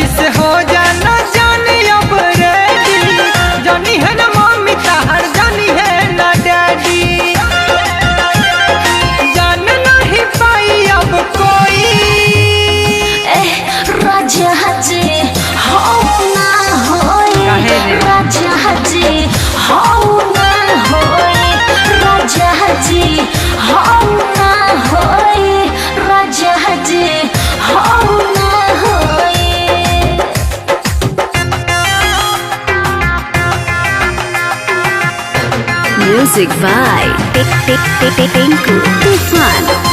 जल्दी से हो जाना जानी अब रेडी, जानी है ना मम्मी ताहर, जानी है ना डैडी, जान नहीं पाई अब कोई। राजा जी हो ना होई, राजा जी हो ना होई, राजा जी हो ना होई, राजा जी हो ना होई। Music by Tinku Tufan.